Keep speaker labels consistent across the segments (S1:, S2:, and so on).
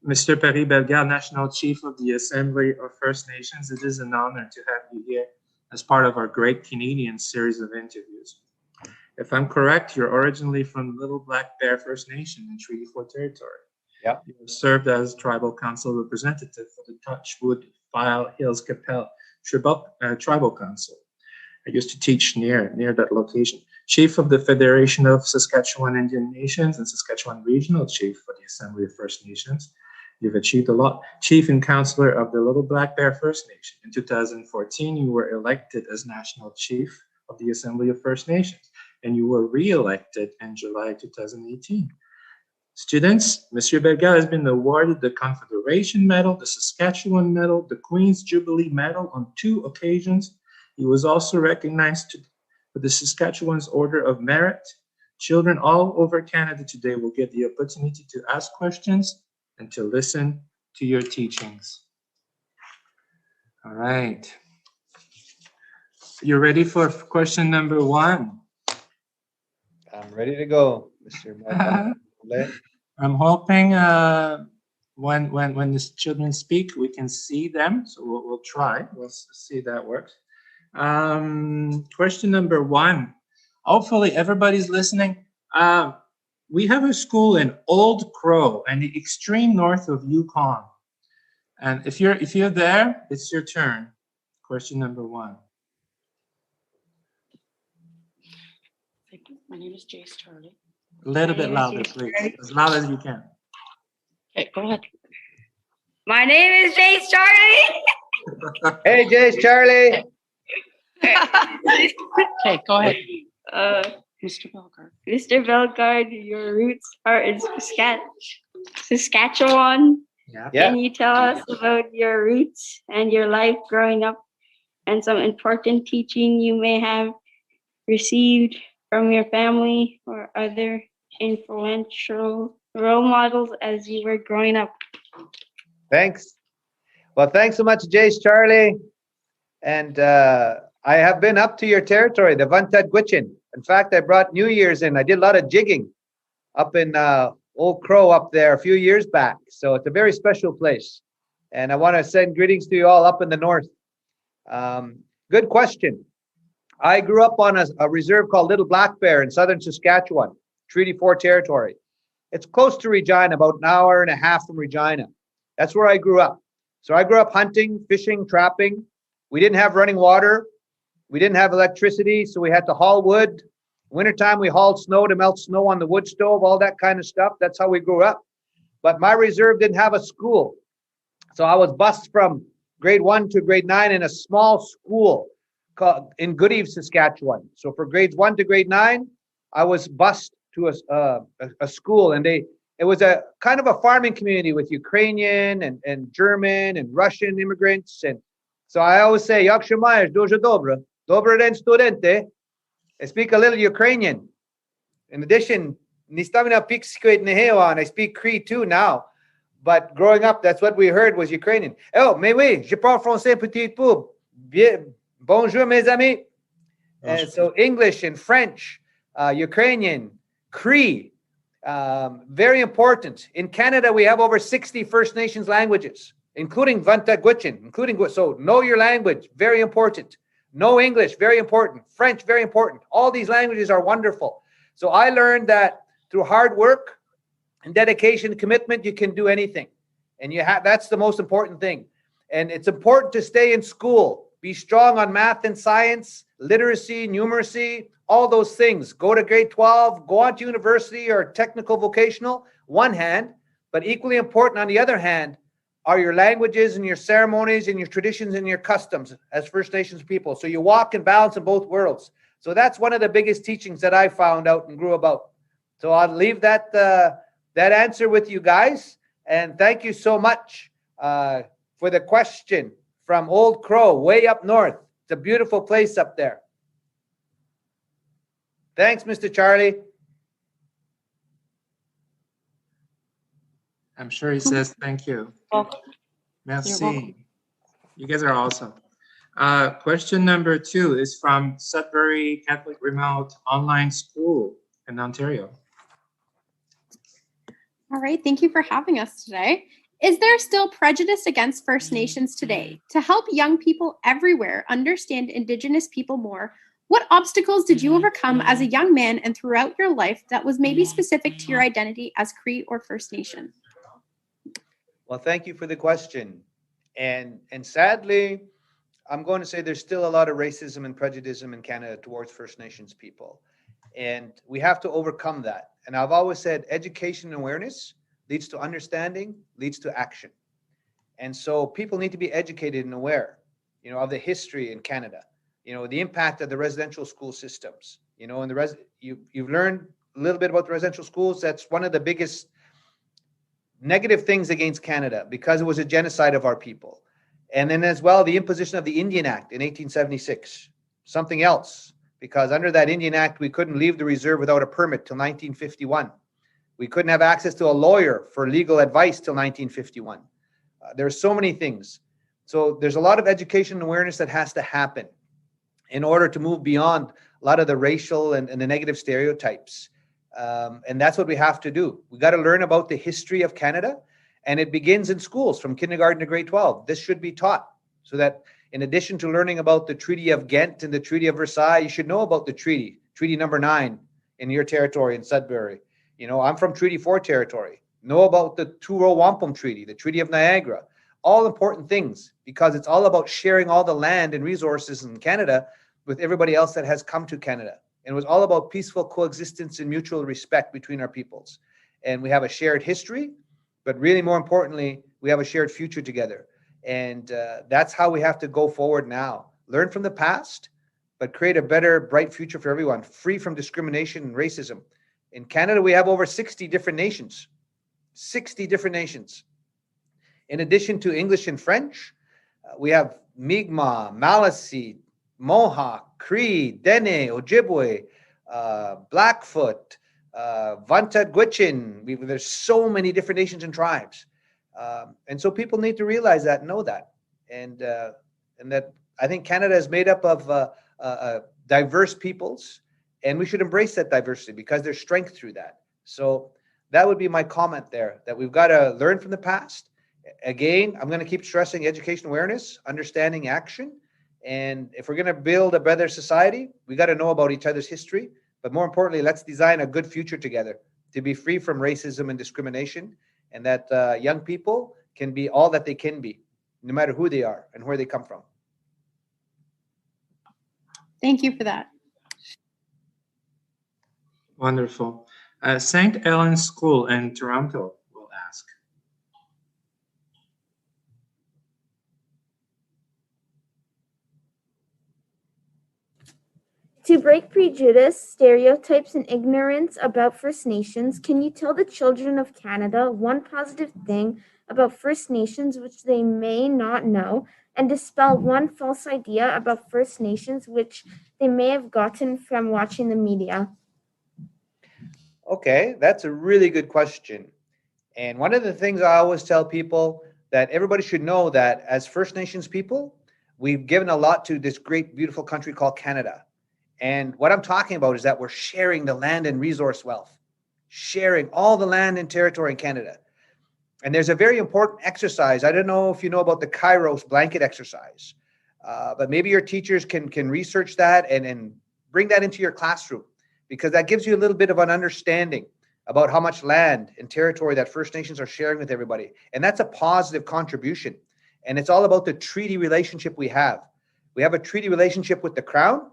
S1: Mr. Perry Bellegarde, National Chief of the Assembly of First Nations, it is an honor to have you here as part of our Great Canadian series of interviews. If I'm correct, you're originally from Little Black Bear First Nation in Treaty 4 territory.
S2: Yeah.
S1: You have served as Tribal Council representative for the Touchwood File Hills Capel Tribal Council. I used to teach near that location. Chief of the Federation of Saskatchewan Indian Nations and Saskatchewan Regional Chief for the Assembly of First Nations. You've achieved a lot. Chief and Councillor of the Little Black Bear First Nation. In 2014, you were elected as National Chief of the Assembly of First Nations, and you were re-elected in July 2018. Students, Monsieur Bellegarde has been awarded the Confederation Medal, the Saskatchewan Medal, the Queen's Jubilee Medal on 2 occasions. He was also recognized with the Saskatchewan's Order of Merit. Children all over Canada today will get the opportunity to ask questions and to listen to your teachings. All right. You're ready for question number 1?
S2: I'm ready to go, Mr.
S1: I'm hoping when the children speak, we can see them. So we'll try. We'll see if that works. Question number 1. Hopefully everybody's listening. We have a school in Old Crow and the extreme north of Yukon. And if you're there, it's your turn. Question number 1.
S3: My name is Jace Charlie.
S1: A little bit louder, please. As loud as you can.
S3: Okay, go ahead.
S4: My name is Jace Charlie.
S2: Hey, Jace Charlie.
S3: Okay, go ahead. Mr. Bellegarde.
S4: Mr. Bellegarde, your roots are in Saskatchewan.
S1: Yeah.
S4: Can you tell us about your roots and your life growing up and some important teaching you may have received from your family or other influential role models as you were growing up?
S2: Thanks. Well, thanks so much, Jace Charlie. And I have been up to your territory, the Vuntad Gwitchin. In fact, I brought New Year's in. I did a lot of jigging up in Old Crow up there a few years back. So it's a very special place. And I want to send greetings to you all up in the north. Good question. I grew up on a reserve called Little Black Bear in southern Saskatchewan, Treaty 4 territory. It's close to Regina, about an hour and a half from Regina. That's where I grew up. So I grew up hunting, fishing, trapping. We didn't have running water. We didn't have electricity, so we had to haul wood. Wintertime, we hauled snow to melt snow on the wood stove, all that kind of stuff. That's how we grew up. But my reserve didn't have a school. So I was bused from grade 1 to grade 9 in a small school called in Goodeve, Saskatchewan. So for grades 1 to grade 9, I was bused to a school, and it was a kind of a farming community with Ukrainian and German and Russian immigrants. And so I always say, Jak się masz, дуже добре. Dobry den studente. I speak a little Ukrainian. In addition, I speak Cree too now. But growing up, that's what we heard was Ukrainian. Oh, mais oui, je parle français petit peu. Bonjour, mes amis. And so English and French, Ukrainian, Cree, very important. In Canada, we have over 60 First Nations languages, including Vuntagwitchin, so know your language, very important. Know English, very important. French, very important. All these languages are wonderful. So I learned that through hard work and dedication, commitment, you can do anything. And that's the most important thing. And it's important to stay in school, be strong on math and science, literacy, numeracy, all those things. Go to grade 12, go on to university or technical vocational, one hand, but equally important on the other hand, are your languages and your ceremonies and your traditions and your customs as First Nations people. So you walk and balance in both worlds. So that's one of the biggest teachings that I found out and grew about. So I'll leave that that answer with you guys. And thank you so much for the question from Old Crow, way up north. It's a beautiful place up there. Thanks, Mr. Charlie.
S1: I'm sure he says thank you.
S3: Welcome.
S1: Merci. You guys are awesome. Question number 2 is from Sudbury Catholic Remote Online School in Ontario.
S5: All right, thank you for having us today. Is there still prejudice against First Nations today? To help young people everywhere understand Indigenous people more, what obstacles did you overcome as a young man and throughout your life that was maybe specific to your identity as Cree or First Nation?
S2: Well, thank you for the question. And sadly, I'm going to say there's still a lot of racism and prejudice in Canada towards First Nations people. And we have to overcome that. And I've always said education and awareness leads to understanding, leads to action. And so people need to be educated and aware, of the history in Canada, the impact of the residential school systems, and you've learned a little bit about the residential schools. That's one of the biggest negative things against Canada because it was a genocide of our people. And then as well, the imposition of the Indian Act in 1876, something else, because under that Indian Act, we couldn't leave the reserve without a permit till 1951. We couldn't have access to a lawyer for legal advice till 1951. There are so many things. So there's a lot of education and awareness that has to happen in order to move beyond a lot of the racial and the negative stereotypes. And that's what we have to do. We got to learn about the history of Canada, and it begins in schools from kindergarten to grade 12. This should be taught so that in addition to learning about the Treaty of Ghent and the Treaty of Versailles, you should know about the Treaty number 9 in your territory in Sudbury. I'm from Treaty 4 territory. Know about the Truro Wampum Treaty, the Treaty of Niagara, all important things because it's all about sharing all the land and resources in Canada with everybody else that has come to Canada. And it was all about peaceful coexistence and mutual respect between our peoples. And we have a shared history, but really more importantly, we have a shared future together. And that's how we have to go forward now. Learn from the past, but create a better, bright future for everyone, free from discrimination and racism. In Canada, we have over 60 different nations. 60 different nations. In addition to English and French, we have Mi'kmaq, Maliseet, Mohawk, Cree, Dene, Ojibwe, Blackfoot, Vantad Gwich'in. There's so many different nations and tribes. And so people need to realize that, know that. And that I think Canada is made up of diverse peoples, and we should embrace that diversity because there's strength through that. So that would be my comment there, that we've got to learn from the past. Again, I'm going to keep stressing education awareness, understanding action. And if we're going to build a better society, we got to know about each other's history. But more importantly, let's design a good future together to be free from racism and discrimination, and that young people can be all that they can be, no matter who they are and where they come from.
S5: Thank you for that.
S1: Wonderful. St. Helens School in Toronto will ask.
S6: To break prejudice, stereotypes, and ignorance about First Nations, can you tell the children of Canada one positive thing about First Nations which they may not know, and dispel one false idea about First Nations which they may have gotten from watching the media?
S2: Okay, that's a really good question. And one of the things I always tell people that everybody should know that as First Nations people, we've given a lot to this great, beautiful country called Canada. And what I'm talking about is that we're sharing the land and resource wealth, sharing all the land and territory in Canada. And there's a very important exercise. I don't know if you know about the Kairos blanket exercise, but maybe your teachers can research that and bring that into your classroom, because that gives you a little bit of an understanding about how much land and territory that First Nations are sharing with everybody. And that's a positive contribution. And it's all about the treaty relationship we have. We have a treaty relationship with the Crown,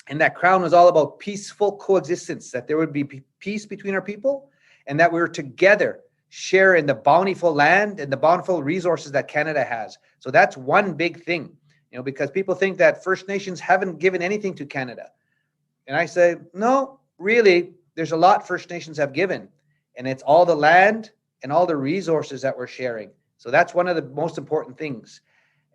S2: and that Crown was all about peaceful coexistence, that there would be peace between our people, and that we were together share in the bountiful land and the bountiful resources that Canada has. So that's one big thing, because people think that First Nations haven't given anything to Canada. And I say, no, really, there's a lot First Nations have given. And it's all the land and all the resources that we're sharing. So that's one of the most important things.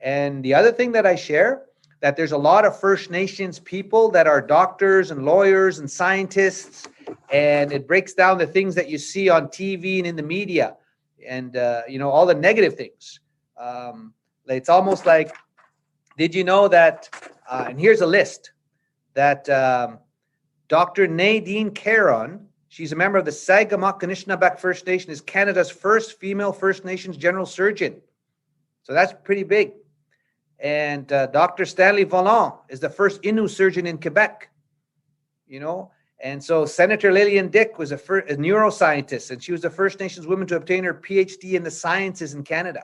S2: And the other thing that I share, that there's a lot of First Nations people that are doctors and lawyers and scientists, and it breaks down the things that you see on TV and in the media, and all the negative things. It's almost like, did you know that, and here's a list, that Dr. Nadine Caron, she's a member of the Sacrament First Nation, is Canada's first female First Nations general surgeon. So that's pretty big. And Dr. Stanley Volant is the first Inuit surgeon in Quebec, And so Senator Lillian Dick was a neuroscientist, and she was the First Nations woman to obtain her PhD in the sciences in Canada.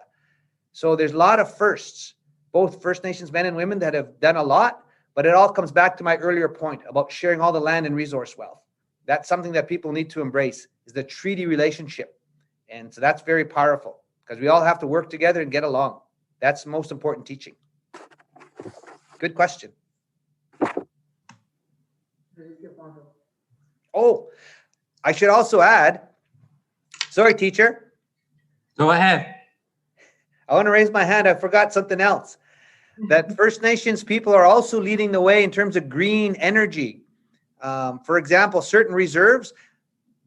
S2: So there's a lot of firsts, both First Nations men and women that have done a lot, but it all comes back to my earlier point about sharing all the land and resource wealth. That's something that people need to embrace, is the treaty relationship. And so that's very powerful, because we all have to work together and get along. That's the most important teaching. Good question. Oh, I should also add, sorry, teacher.
S1: Go ahead.
S2: I want to raise my hand. I forgot something else. That First Nations people are also leading the way in terms of green energy. For example, certain reserves,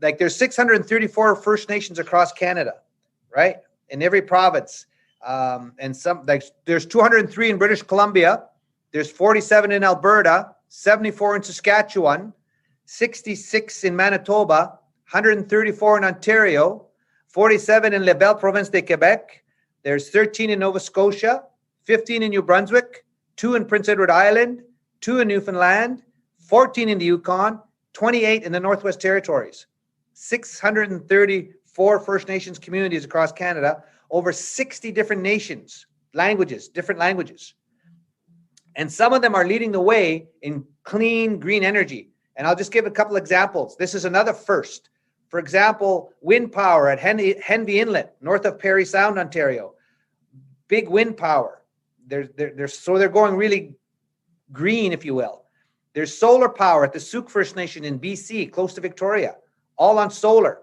S2: like there's 634 First Nations across Canada, right? In every province. And there's 203 in British Columbia. There's 47 in Alberta, 74 in Saskatchewan, 66 in Manitoba, 134 in Ontario, 47 in La Belle Province de Quebec. There's 13 in Nova Scotia, 15 in New Brunswick, 2 in Prince Edward Island, 2 in Newfoundland, 14 in the Yukon, 28 in the Northwest Territories, 634 First Nations communities across Canada, over 60 different nations, different languages. And some of them are leading the way in clean, green energy. And I'll just give a couple examples. This is another first. For example, wind power at Henvey Inlet, north of Parry Sound, Ontario. Big wind power. They're going really green, if you will. There's solar power at the Souk First Nation in BC, close to Victoria, all on solar.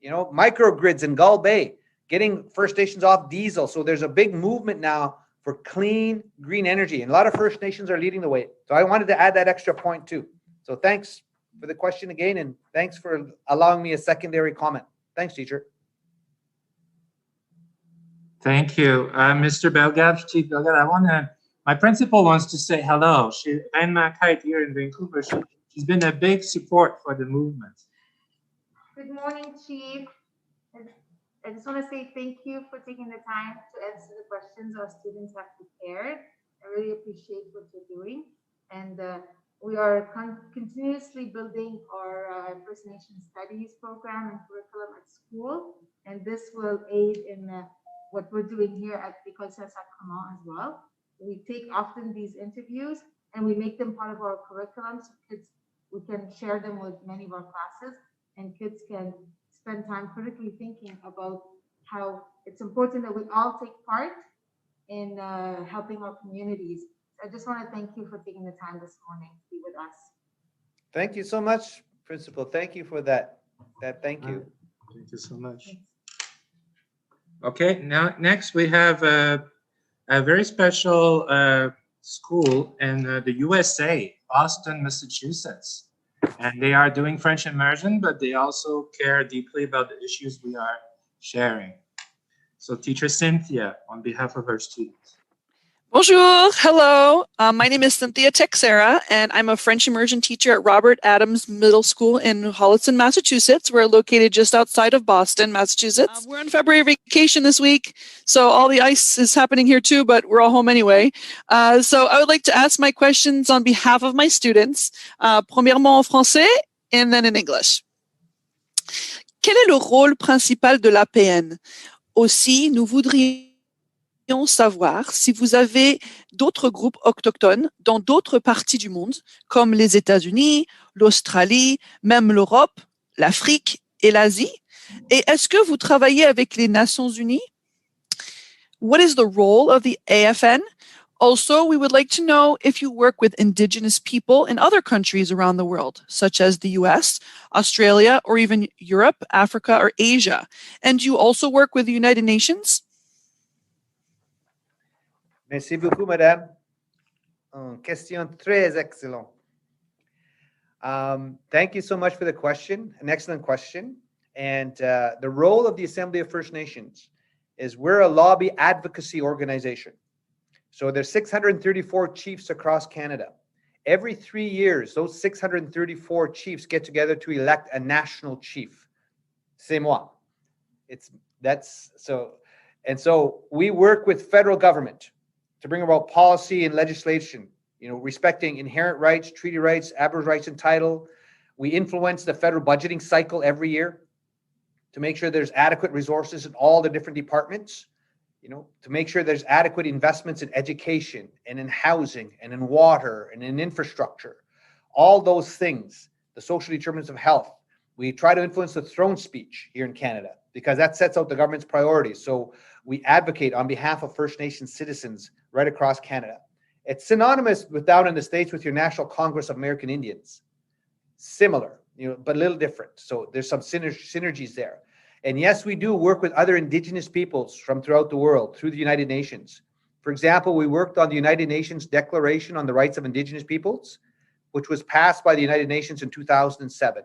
S2: Microgrids in Gull Bay, getting First Nations off diesel. So there's a big movement now for clean, green energy. And a lot of First Nations are leading the way. So I wanted to add that extra point too. So thanks for the question again, and thanks for allowing me a secondary comment. Thanks, teacher.
S1: Thank you. Mr. Bellegarde, Chief Bellegarde, my principal wants to say hello. Anne Kite here in Vancouver. She's been a big support for the movement.
S7: Good morning, Chief. I just want to say thank you for taking the time to answer the questions our students have prepared. I really appreciate what you're doing. And we are continuously building our First Nations Studies program and curriculum at school. And this will aid in what we're doing here at Sacrament as well. We take often these interviews and we make them part of our curriculum, so kids, we can share them with many of our classes, and kids can spend time critically thinking about how it's important that we all take part in helping our communities. I just want to thank you for taking the time this morning to be with us.
S2: Thank you so much, Principal. Thank you for that. Thank you.
S1: Thank you so much. Okay, now next we have a very special school in the USA, Boston, Massachusetts. And they are doing French immersion, but they also care deeply about the issues we are sharing. So teacher Cynthia, on behalf of her students.
S8: Bonjour, hello. My name is Cynthia Texera, and I'm a French immersion teacher at Robert Adams Middle School in Holliston, Massachusetts. We're located just outside of Boston, Massachusetts. We're on February vacation this week, so all the ice is happening here too, but we're all home anyway. So I would like to ask my questions on behalf of my students, premièrement en français and then in English. Quel est le rôle principal de l'APN? Aussi, nous voudrions savoir si vous avez d'autres groupes autochtones dans d'autres parties du monde, comme les États-Unis, l'Australie, même l'Europe, l'Afrique et l'Asie. Et est-ce que vous travaillez avec les Nations Unies? What is the role of the AFN? Also, we would like to know if you work with Indigenous people in other countries around the world, such as the US, Australia, or even Europe, Africa, or Asia. And do you also work with the United Nations?
S2: Merci beaucoup, madame. Question très excellent. Thank you so much for the question, an excellent question. And the role of the Assembly of First Nations is we're a lobby advocacy organization. So there's 634 chiefs across Canada. Every 3 years, those 634 chiefs get together to elect a national chief. C'est moi. So we work with federal government to bring about policy and legislation, respecting inherent rights, treaty rights, Aboriginal rights and title. We influence the federal budgeting cycle every year to make sure there's adequate resources in all the different departments, to make sure there's adequate investments in education and in housing and in water and in infrastructure. All those things, the social determinants of health. We try to influence the throne speech here in Canada because that sets out the government's priorities. So we advocate on behalf of First Nations citizens right across Canada. It's synonymous with down in the States with your National Congress of American Indians. Similar, but a little different. So there's some synergies there. And yes, we do work with other Indigenous peoples from throughout the world through the United Nations. For example, we worked on the United Nations Declaration on the Rights of Indigenous Peoples, which was passed by the United Nations in 2007.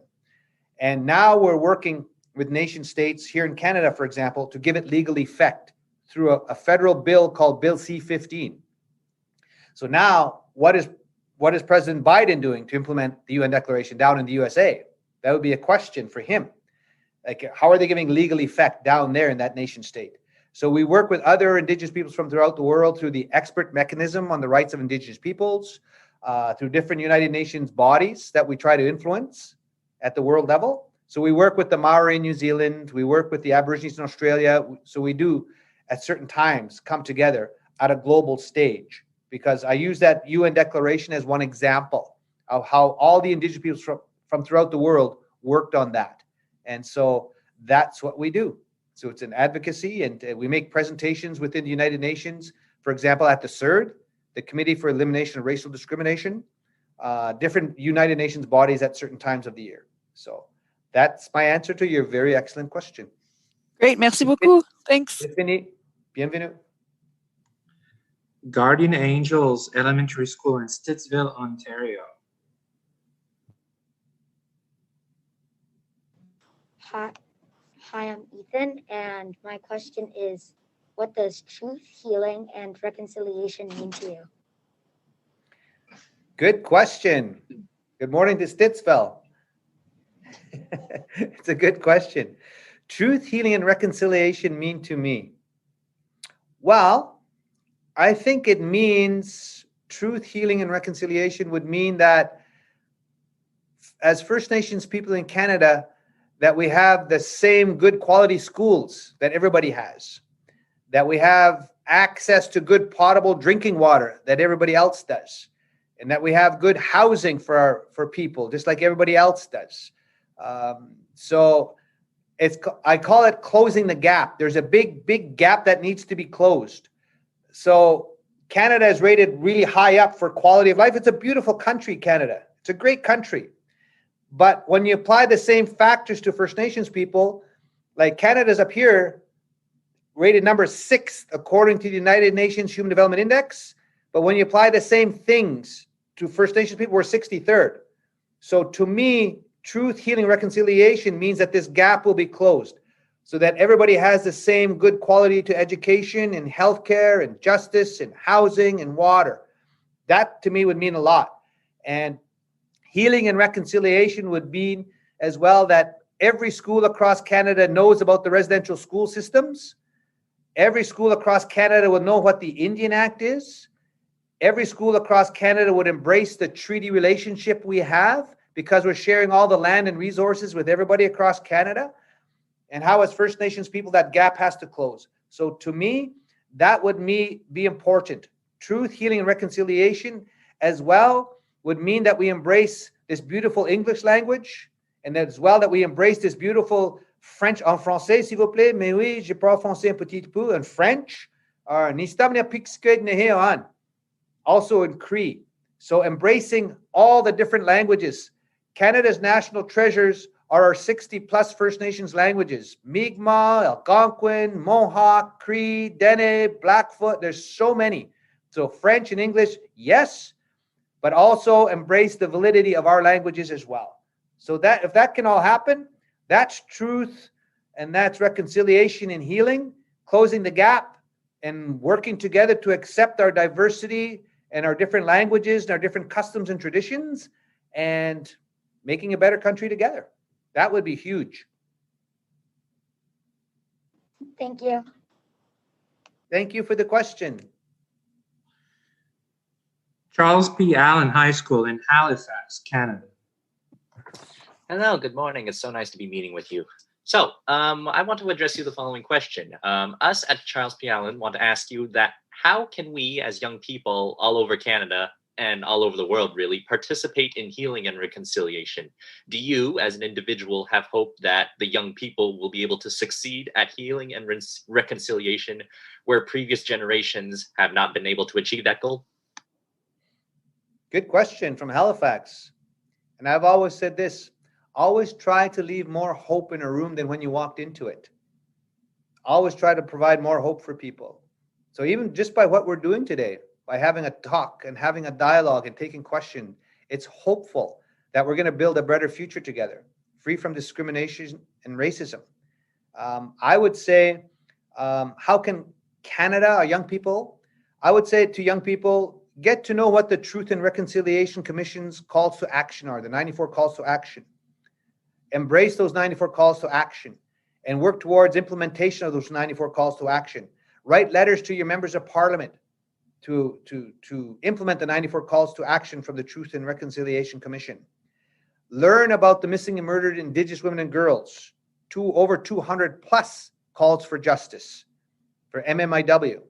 S2: And now we're working with nation states here in Canada, for example, to give it legal effect through a federal bill called Bill C-15. So now, what is President Biden doing to implement the UN Declaration down in the USA? That would be a question for him. Like, how are they giving legal effect down there in that nation state? So we work with other Indigenous peoples from throughout the world through the expert mechanism on the rights of Indigenous peoples, through different United Nations bodies that we try to influence at the world level. So we work with the Maori in New Zealand, we work with the Aborigines in Australia. So we do at certain times come together at a global stage, because I use that UN Declaration as one example of how all the Indigenous peoples from throughout the world worked on that. And so that's what we do. So it's an advocacy, and we make presentations within the United Nations, for example, at the CERD, the Committee for Elimination of Racial Discrimination, different United Nations bodies at certain times of the year. So that's my answer to your very excellent question.
S8: Great, merci beaucoup. Thanks.
S2: Bienvenue.
S1: Guardian Angels Elementary School in Stittsville, Ontario.
S9: Hi, I'm Ethan, and my question is, what does truth, healing, and reconciliation mean to you?
S2: Good question. Good morning to Stittsville. It's a good question. Truth, healing, and reconciliation mean to me? Well, I think it means truth, healing, and reconciliation would mean that as First Nations people in Canada, that we have the same good quality schools that everybody has, that we have access to good potable drinking water that everybody else does, and that we have good housing for people, just like everybody else does. So I call it closing the gap. There's a big gap that needs to be closed. So Canada is rated really high up for quality of life. It's a beautiful country, Canada. It's a great country. But when you apply the same factors to First Nations people, like Canada's up here, rated number 6 according to the United Nations Human Development Index. But when you apply the same things to First Nations people, we're 63rd. So to me, truth, healing, reconciliation means that this gap will be closed so that everybody has the same good quality to education and healthcare and justice and housing and water. That to me would mean a lot. And healing and reconciliation would mean as well that every school across Canada knows about the residential school systems. Every school across Canada would know what the Indian Act is. Every school across Canada would embrace the treaty relationship we have because we're sharing all the land and resources with everybody across Canada. And how as First Nations people, that gap has to close. So to me, that would be important. Truth, healing, and reconciliation as well would mean that we embrace this beautiful English language, and as well that we embrace this beautiful French, en français, s'il vous plaît. Mais oui, je parle français un petit peu. In French, nistamnia pixked nehean. Also in Cree. So embracing all the different languages. Canada's national treasures are our 60 plus First Nations languages. Mi'kmaq, Algonquin, Mohawk, Cree, Dene, Blackfoot. There's so many. So French and English, yes, but also embrace the validity of our languages as well. So that if that can all happen, that's truth and that's reconciliation and healing, closing the gap and working together to accept our diversity and our different languages and our different customs and traditions and making a better country together. That would be huge.
S9: Thank you.
S2: Thank you for the question.
S1: Charles P. Allen High School in Halifax, Canada.
S10: Hello, good morning. It's so nice to be meeting with you. So, I want to address you the following question. Us at Charles P. Allen want to ask you that how can we as young people all over Canada and all over the world really participate in healing and reconciliation? Do you as an individual have hope that the young people will be able to succeed at healing and reconciliation where previous generations have not been able to achieve that goal?
S2: Good question from Halifax. And I've always said this, always try to leave more hope in a room than when you walked into it. Always try to provide more hope for people. So even just by what we're doing today, by having a talk and having a dialogue and taking questions, it's hopeful that we're going to build a better future together, free from discrimination and racism. I would say, how can Canada, our young people, I would say to young people, get to know what the Truth and Reconciliation Commission's calls to action are, the 94 calls to action. Embrace those 94 calls to action and work towards implementation of those 94 calls to action. Write letters to your members of parliament to implement the 94 calls to action from the Truth and Reconciliation Commission. Learn about the missing and murdered Indigenous women and girls, over 200 plus calls for justice for MMIW,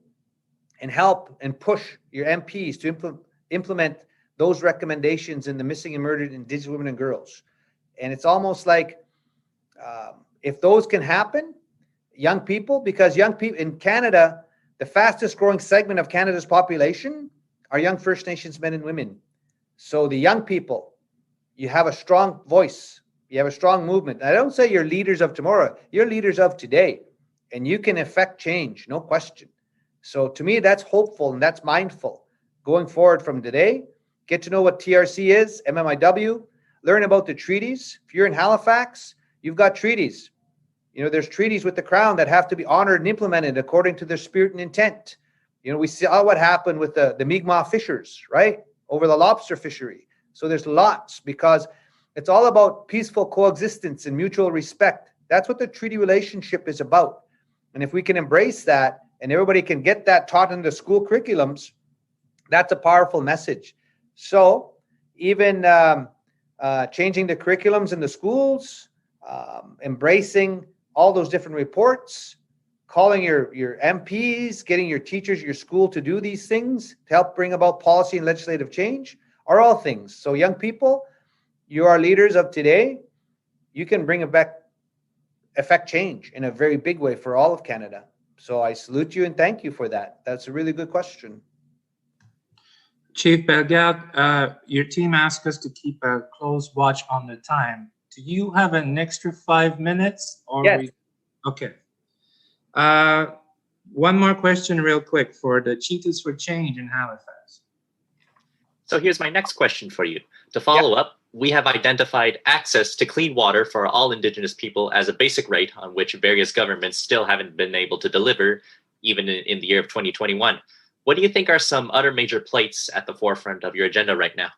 S2: and help and push your MPs to implement those recommendations in the missing and murdered Indigenous women and girls. And it's almost like if those can happen, young people, because young people in Canada, the fastest growing segment of Canada's population are young First Nations men and women. So the young people, you have a strong voice, you have a strong movement. I don't say you're leaders of tomorrow, you're leaders of today, and you can affect change, no question. So to me, that's hopeful and that's mindful. Going forward from today, get to know what TRC is, MMIW, learn about the treaties. If you're in Halifax, you've got treaties. You know, there's treaties with the Crown that have to be honored and implemented according to their spirit and intent. You know, we saw what happened with the Mi'kmaq fishers, right? Over the lobster fishery. So there's lots, because it's all about peaceful coexistence and mutual respect. That's what the treaty relationship is about. And if we can embrace that and everybody can get that taught in the school curriculums, that's a powerful message. So even changing the curriculums in the schools, embracing all those different reports, calling your MPs, getting your teachers, your school to do these things to help bring about policy and legislative change are all things. So young people, you are leaders of today. You can bring affect change in a very big way for all of Canada. So I salute you and thank you for that. That's a really good question.
S1: Chief Bellegarde, your team asked us to keep a close watch on the time. Do you have an extra 5 minutes? Or
S2: Yes.
S1: Okay. One more question real quick for the Cheetahs for Change in Halifax.
S10: So here's my next question for you. To follow up, we have identified access to clean water for all Indigenous people as a basic right on which various governments still haven't been able to deliver, even in the year of 2021. What do you think are some other major plates at the forefront of your agenda right now?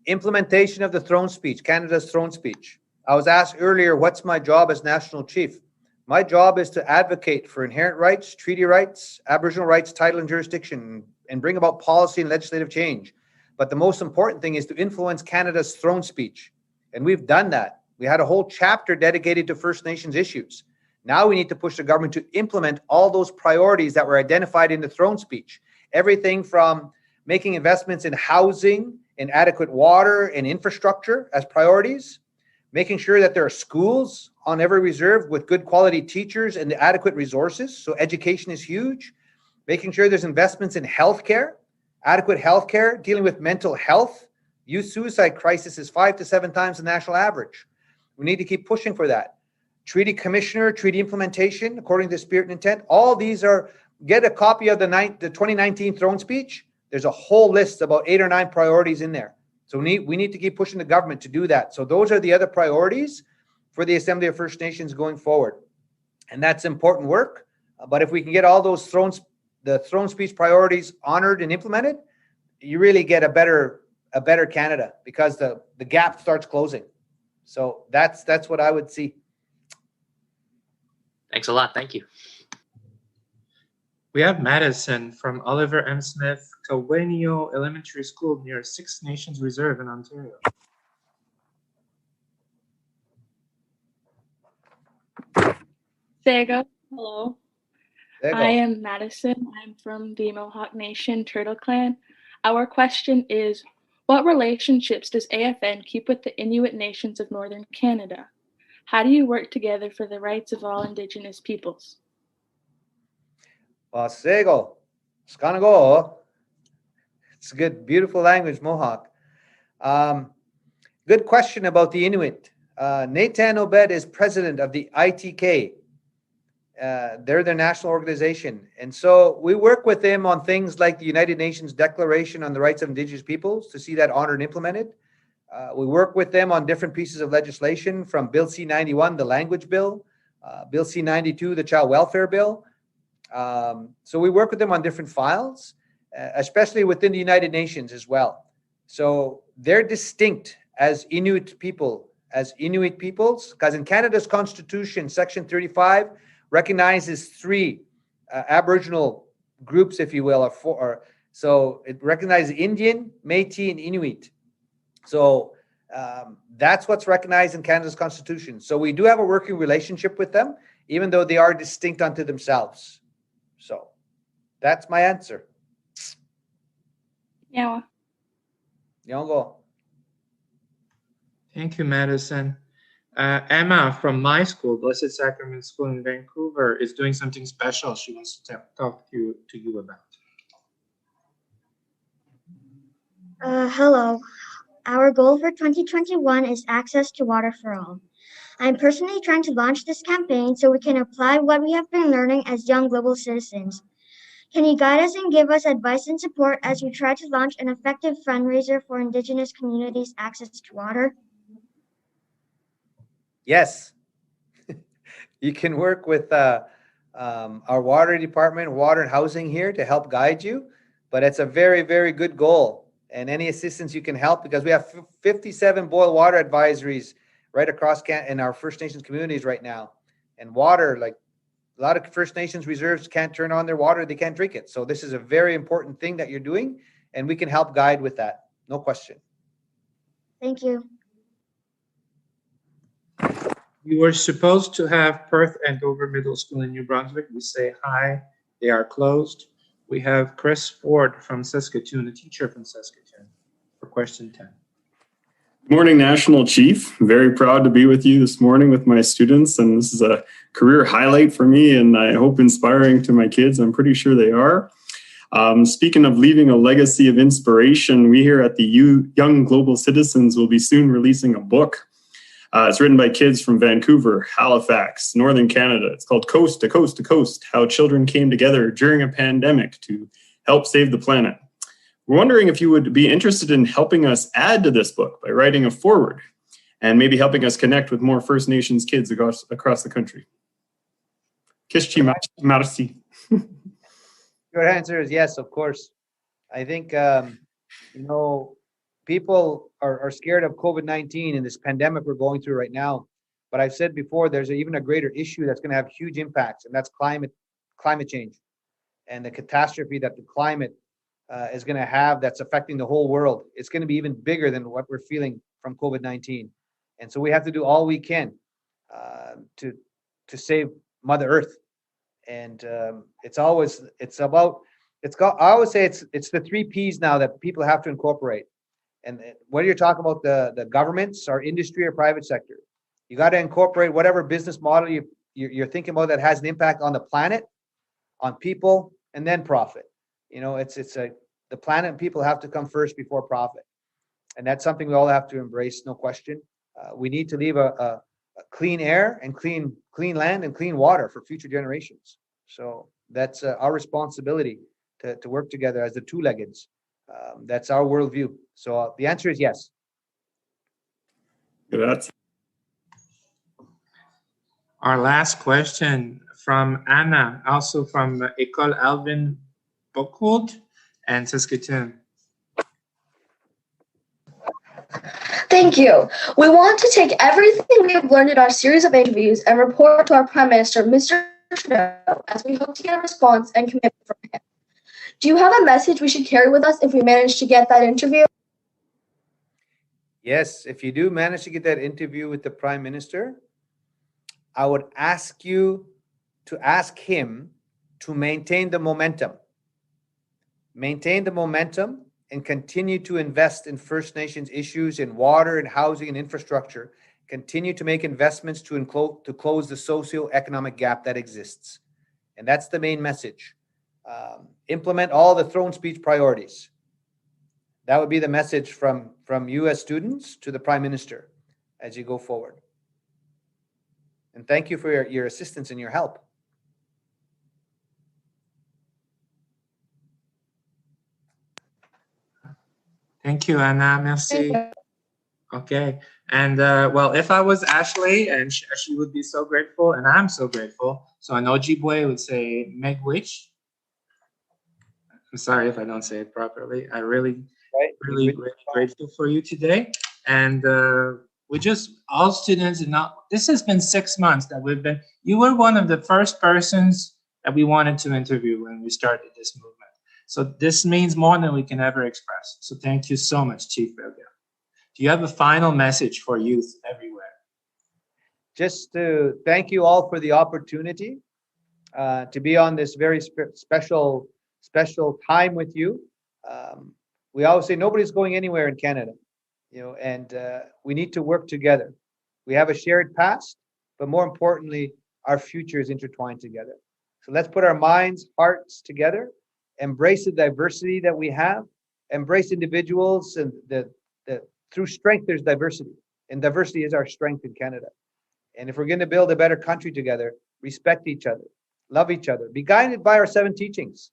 S2: Implementation of the throne speech, Canada's throne speech. I was asked earlier, what's my job as national chief? My job is to advocate for inherent rights, treaty rights, Aboriginal rights, title and jurisdiction, and bring about policy and legislative change. But the most important thing is to influence Canada's throne speech. And we've done that. We had a whole chapter dedicated to First Nations issues. Now we need to push the government to implement all those priorities that were identified in the throne speech. Everything from making investments in housing, in adequate water and infrastructure as priorities, making sure that there are schools on every reserve with good quality teachers and the adequate resources. So education is huge. Making sure there's investments in healthcare, adequate healthcare, dealing with mental health. Youth suicide crisis is 5 to 7 times the national average. We need to keep pushing for that. Treaty commissioner, treaty implementation, according to spirit and intent. All these are, get a copy of the 2019 throne speech. There's a whole list, about 8 or 9 priorities in there. So we need to keep pushing the government to do that. So those are the other priorities for the Assembly of First Nations going forward. And that's important work. But if we can get all those the throne speech priorities honored and implemented, you really get a better Canada, because the gap starts closing. So that's what I would see.
S10: Thanks a lot. Thank you.
S1: We have Madison from Oliver M. Smith Kawenio Elementary School near Six Nations Reserve in Ontario.
S11: Sega, hello.
S2: There you
S11: I
S2: go.
S11: am Madison. I'm from the Mohawk Nation Turtle Clan. Our question is, what relationships does AFN keep with the Inuit nations of Northern Canada? How do you work together for the rights of all Indigenous peoples?
S2: Sego, Skanago. It's a good, beautiful language, Mohawk. Good question about the Inuit. Nathan Obed is president of the ITK. They're their national organization. And so we work with them on things like the United Nations Declaration on the Rights of Indigenous Peoples to see that honored and implemented. We work with them on different pieces of legislation, from Bill C-91, the language bill, Bill C-92, the child welfare bill. So we work with them on different files, especially within the United Nations as well. So they're distinct as Inuit people, as Inuit peoples, because in Canada's Constitution, Section 35 recognizes 3 Aboriginal groups, if you will, or 4. So it recognizes Indian, Métis, and Inuit. So that's what's recognized in Canada's Constitution. So we do have a working relationship with them, even though they are distinct unto themselves. So that's my answer.
S11: Yeah.
S2: Yongo.
S1: Thank you, Madison. Emma from my school, Blessed Sacrament School in Vancouver, is doing something special she wants to talk to you about.
S9: Hello. Our goal for 2021 is access to water for all. I'm personally trying to launch this campaign so we can apply what we have been learning as young global citizens. Can you guide us and give us advice and support as we try to launch an effective fundraiser for Indigenous communities' access to water?
S2: Yes. You can work with our water department, water and housing here to help guide you, but it's a very, very good goal. And any assistance you can help, because we have 57 boil water advisories right across in our First Nations communities right now. And water, like a lot of First Nations reserves can't turn on their water, they can't drink it. So this is a very important thing that you're doing, and we can help guide with that. No question.
S9: Thank you.
S1: You were supposed to have Perth and Dover Middle School in New Brunswick. We say hi, they are closed. We have Chris Ford from Saskatoon, a teacher from Saskatoon, for question 10.
S12: Good morning, National Chief. Very proud to be with you this morning with my students, and this is a career highlight for me, and I hope inspiring to my kids. I'm pretty sure they are. Speaking of leaving a legacy of inspiration, we here at the Young Global Citizens will be soon releasing a book. It's written by kids from Vancouver, Halifax, Northern Canada. It's called Coast to Coast to Coast, How Children Came Together During a Pandemic to Help Save the Planet. We're wondering if you would be interested in helping us add to this book by writing a foreword and maybe helping us connect with more First Nations kids across the country. Kishchi Marci.
S2: Your answer is yes, of course. I think, people are scared of COVID-19 and this pandemic we're going through right now. But I've said before, there's even a greater issue that's going to have huge impacts, and that's climate change and the catastrophe that the climate is going to have that's affecting the whole world. It's going to be even bigger than what we're feeling from COVID-19. And so we have to do all we can to save Mother Earth. And I always say it's the 3 Ps now that people have to incorporate. And whether you're talking about the governments or industry or private sector, you got to incorporate whatever business model you're thinking about that has an impact on the planet, on people, and then profit. You know, the planet and people have to come first before profit. And that's something we all have to embrace, no question. We need to leave a clean air and clean land and clean water for future generations. So that's our responsibility to work together as the two-leggeds. That's our worldview. So the answer is yes.
S12: Grazie.
S1: Our last question from Anna, also from École Alvin Bockwood and Saskatoon.
S13: Thank you. We want to take everything we have learned in our series of interviews and report to our Prime Minister, Mr. Trudeau, as we hope to get a response and commitment from him. Do you have a message we should carry with us if we manage to get that interview?
S2: Yes, if you do manage to get that interview with the Prime Minister, I would ask you to ask him to maintain the momentum. Maintain the momentum and continue to invest in First Nations issues in water and housing and infrastructure. Continue to make investments to close the socio-economic gap that exists. And that's the main message. Implement all the throne speech priorities. That would be the message from you as students to the Prime Minister as you go forward. And thank you for your assistance and your help.
S1: Thank you, Anna. Merci. Okay. And well, if I was Ashley, and she would be so grateful, and I'm so grateful. So an Ojibwe would say Megwich. I'm sorry if I don't say it properly. I really grateful for you today. And we just, all students, and this has been 6 months that you were one of the first persons that we wanted to interview when we started this movement. So this means more than we can ever express. So thank you so much, Chief Bellegarde. Do you have a final message for youth everywhere?
S2: Just to thank you all for the opportunity to be on this very special time with you. We always say nobody's going anywhere in Canada, you know, and we need to work together. We have a shared past, but more importantly, our future is intertwined together. So let's put our minds, hearts together, embrace the diversity that we have, embrace individuals, and through strength there's diversity, and diversity is our strength in Canada. And if we're going to build a better country together, respect each other, love each other, be guided by our 7 teachings.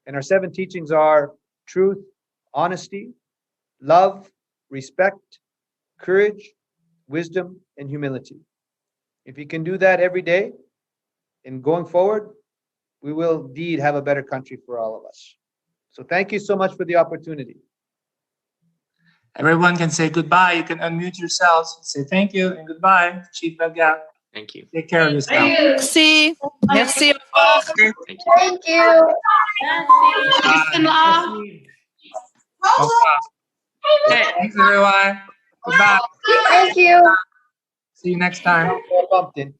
S2: And our 7 teachings are truth, honesty, love, respect, courage, wisdom, and humility. If you can do that every day and going forward, we will indeed have a better country for all of us. So thank you so much for the opportunity.
S1: Everyone can say goodbye. You can unmute yourselves. Say thank you and goodbye, Chief Bellegarde.
S10: Thank you.
S1: Take care of yourself.
S8: Merci. Merci.
S13: Thank you.
S1: Thanks, everyone. Goodbye.
S13: Thank you.
S1: See you next time.
S2: Pumpkin.